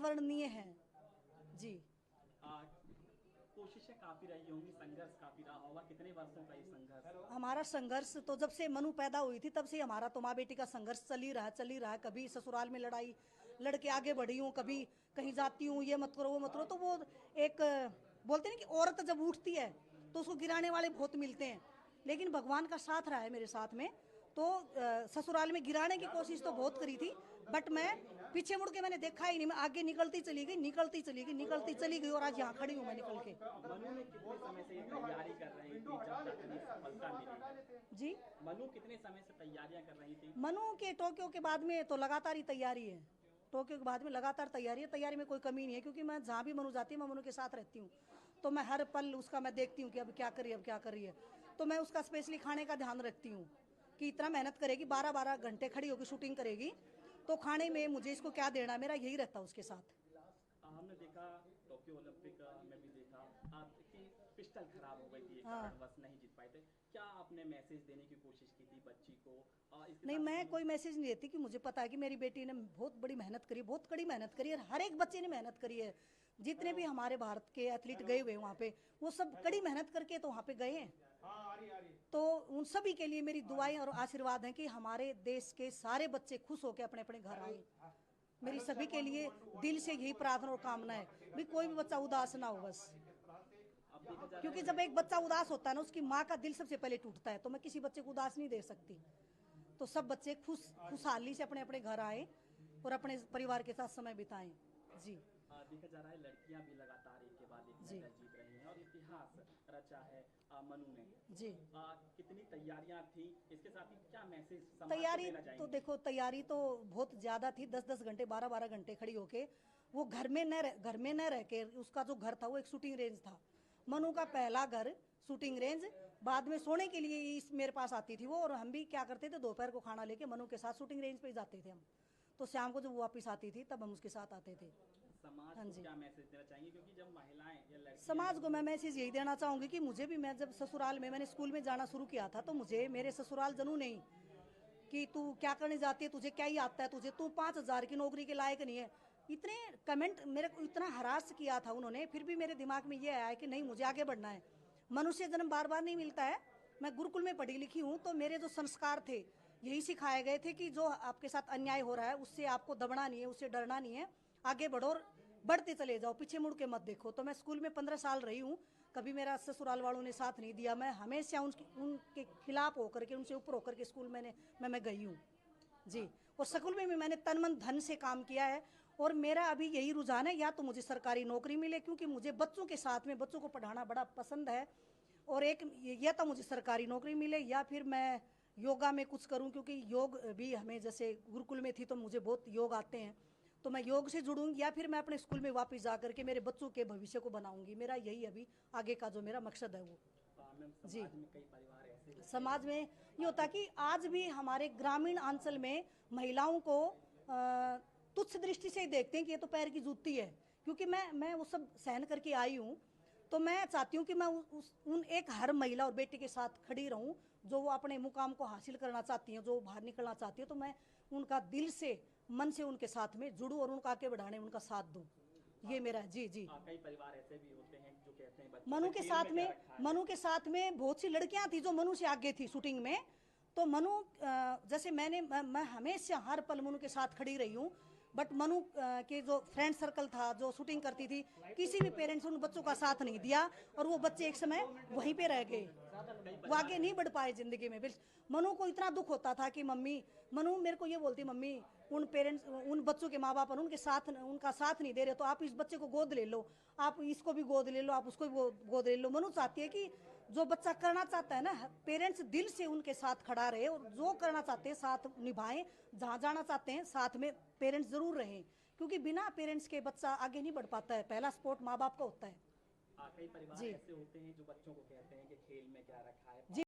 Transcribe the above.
अवर्णनीय है जी। कोशिशें काफी रही होंगी, संघर्ष काफी रहा होगा। कितने वर्षों का ये संघर्ष? हमारा संघर्ष तो जब से मनु पैदा हुई थी तब से हमारा तो माँ बेटी का संघर्ष चल ही रहा है। कभी ससुराल में लड़ाई लड़के आगे बढ़ी हूँ, कभी कहीं जाती हूँ, ये मत करो वो मत करो। तो वो एक बोलते हैं कि औरत जब उठती है तो उसको गिराने वाले बहुत मिलते हैं, लेकिन भगवान का साथ रहा है मेरे साथ में। तो ससुराल में गिराने की कोशिश तो बहुत करी थी, बट मैं पीछे मुड़ के मैंने देखा ही नहीं। मैं आगे निकलती चली गई और आज यहाँ खड़ी हूँ मैं निकल के। मनु ने कितने समय से ये तैयारी कर रही थी जब तक ये सफलता मिली जी, मनु कितने समय से तैयारियां कर रही थी? मनु के टोक्यो के बाद में तो लगातार ही तैयारी है। टोक्यो के बाद में लगातार तैयारी है, तैयारी में कोई कमी नहीं है, क्योंकि मैं जहाँ भी मनु जाती है मैं मनु के साथ रहती हूँ। तो मैं हर पल उसका मैं देखती हूँ कि अब क्या कर रही है। तो मैं उसका स्पेशली खाने का ध्यान रखती हूँ कि इतना मेहनत करेगी, 12-12 घंटे खड़ी होकर शूटिंग करेगी, तो खाने में मुझे इसको क्या देना, मेरा यही रहता है उसके साथ। हमने देखा टोक्यो ओलंपिक में भी देखा कि पिस्टल खराब हो गई थी, हाँ। कारणवश नहीं जीत पाए थे। क्या आपने मैसेज देने की कोशिश की थी बच्ची को? इसके नहीं, साथ मैं कोई मैसेज नहीं देती, कि मुझे पता है कि मेरी बेटी ने बहुत बड़ी मेहनत करी, बहुत कड़ी मेहनत करी है। हर एक बच्चे ने मेहनत करी है। जितने भी हमारे भारत के एथलीट गए हुए वहाँ पे, वो सब कड़ी मेहनत करके तो वहाँ पे गए हैं। तो उन सभी के लिए मेरी दुआएं और आशीर्वाद हैं कि हमारे देश के सारे बच्चे खुश होकर अपने अपने घर आए। मेरी सभी के लिए दिल से यही प्रार्थना और कामना है भी कोई भी बच्चा उदास ना हो बस। अब देखा जा रहा क्योंकि है जब एक बच्चा उदास होता है ना, उसकी माँ का दिल सबसे पहले टूटता है। तो मैं किसी बच्चे को उदास नहीं दे सकती। तो सब बच्चे खुशहाली से अपने अपने घर आए और अपने परिवार के साथ समय बिताएं जी। देखा जा रहा है लड़कियां भी लगातार एक के बाद एक जी मेडल जीत रही हैं और इतिहास रचा है मनु ने। जी। कितनी तैयारियां थी, इसके साथ ही क्या मैसेज समाज को तैयारी देना तो चाहेंगे? देखो, तैयारी तो बहुत ज्यादा थी। 10-10 घंटे 12-12 घंटे खड़ी होके वो घर में न रह के, उसका जो घर था वो एक शूटिंग रेंज था। मनु का पहला घर शूटिंग रेंज। बाद में सोने के लिए इस मेरे पास आती थी वो, और हम भी क्या करते थे, दोपहर को खाना लेके मनु के साथ शूटिंग रेंज पे जाते थे हम। तो शाम को जब वो वापस आती थी तब हम उसके साथ आते थे। समाज हाँ को जी। क्या मैसेज देना चाहेंगे, क्योंकि जब महिलाएं या लड़कियां समाज को मैं मैसेज यही देना चाहूंगी कि मुझे भी, मैं जब ससुराल में मैंने स्कूल में जाना शुरू किया था तो मुझे मेरे ससुराल जनू नहीं कि तू क्या करने जाती है, तुझे क्या ही आता है, तुझे तू 5,000 की नौकरी के लायक नहीं है। इतने कमेंट मेरे को इतना हरास किया था उन्होंने, फिर भी मेरे दिमाग में ये आया कि नहीं, मुझे आगे बढ़ना है। मनुष्य जन्म बार बार नहीं मिलता है। मैं गुरुकुल में पढ़ी लिखी हूँ, तो मेरे जो संस्कार थे यही सिखाए गए थे कि जो आपके साथ अन्याय हो रहा है उससे आपको दबना नहीं है, उससे डरना नहीं है, आगे बढ़ो और बढ़ते चले जाओ, पीछे मुड़ के मत देखो। तो मैं स्कूल में 15 साल रही हूँ, कभी मेरा ससुराल वालों ने साथ नहीं दिया। मैं हमेशा उनके खिलाफ होकर के, उनसे ऊपर होकर के स्कूल मैं गई हूँ जी। और स्कूल में भी मैंने तन मन धन से काम किया है। और मेरा अभी यही रुझान है, या तो मुझे सरकारी नौकरी मिले, क्योंकि मुझे बच्चों के साथ में बच्चों को पढ़ाना बड़ा पसंद है, और एक या तो मुझे सरकारी नौकरी मिले या फिर मैं योगा में कुछ करूं, क्योंकि योग भी हमें, जैसे गुरुकुल में थी तो मुझे बहुत योग आते हैं, तो मैं योग से जुड़ूंगी, या फिर मैं अपने स्कूल में वापस जा करके मेरे बच्चों के भविष्य को बनाऊंगी। मेरा यही अभी आगे का जो मेरा मकसद है वो जी। समाज में कई परिवार ऐसे होते समाज में ये होता कि आज भी हमारे ग्रामीण अंचल में महिलाओं को तुच्छ दृष्टि से ही देखते हैं कि ये तो पैर की जूती है। क्योंकि मैं वो सब सहन करके आई हूँ, तो मैं चाहती हूँ कि मैं उन एक हर महिला और बेटी के साथ खड़ी रहूं, जो वो अपने मुकाम को हासिल करना चाहती हैं, जो बाहर निकलना चाहती है। तो मैं उनका दिल से, मन से उनके साथ में जुड़ूं और उनका आगे बढ़ाने में उनका साथ दूं। ये मेरा जी जी। कई परिवार ऐसे भी होते हैं जो कहते हैं बच्चों मनु को के खेल साथ क्या में रखा है। मनु के साथ में बहुत सी लड़कियां थी जो मनु से आगे थी शूटिंग में। तो मनु जैसे मैं हमेशा हर पल मनु के साथ खड़ी रही हूँ, बट मनु के जो फ्रेंड सर्कल था, जो शूटिंग करती थी, किसी भी पेरेंट्स उन बच्चों का साथ नहीं दिया, और वो बच्चे एक समय वहीं पे रह गए, वो आगे नहीं बढ़ पाए जिंदगी में। मनु को इतना दुख होता था कि मम्मी, मनु मेरे को ये बोलती, मम्मी उन पेरेंट्स, उन बच्चों के माँ बाप उनका साथ नहीं दे रहे, तो आप इस बच्चे को गोद ले लो, आप इसको भी गोद ले लो, आप उसको भी गोद ले लो। मनु चाहती है कि जो बच्चा करना चाहता है ना, पेरेंट्स दिल से उनके साथ खड़ा रहे, और जो करना चाहते हैं साथ निभाएं, जहाँ जाना चाहते हैं साथ में पेरेंट्स जरूर रहें, क्योंकि बिना पेरेंट्स के बच्चा आगे नहीं बढ़ पाता है। पहला सपोर्ट माँ बाप का होता है कई परिवार जी ऐसे होते हैं जो बच्चों को कहते हैं कि खेल में क्या रखा है।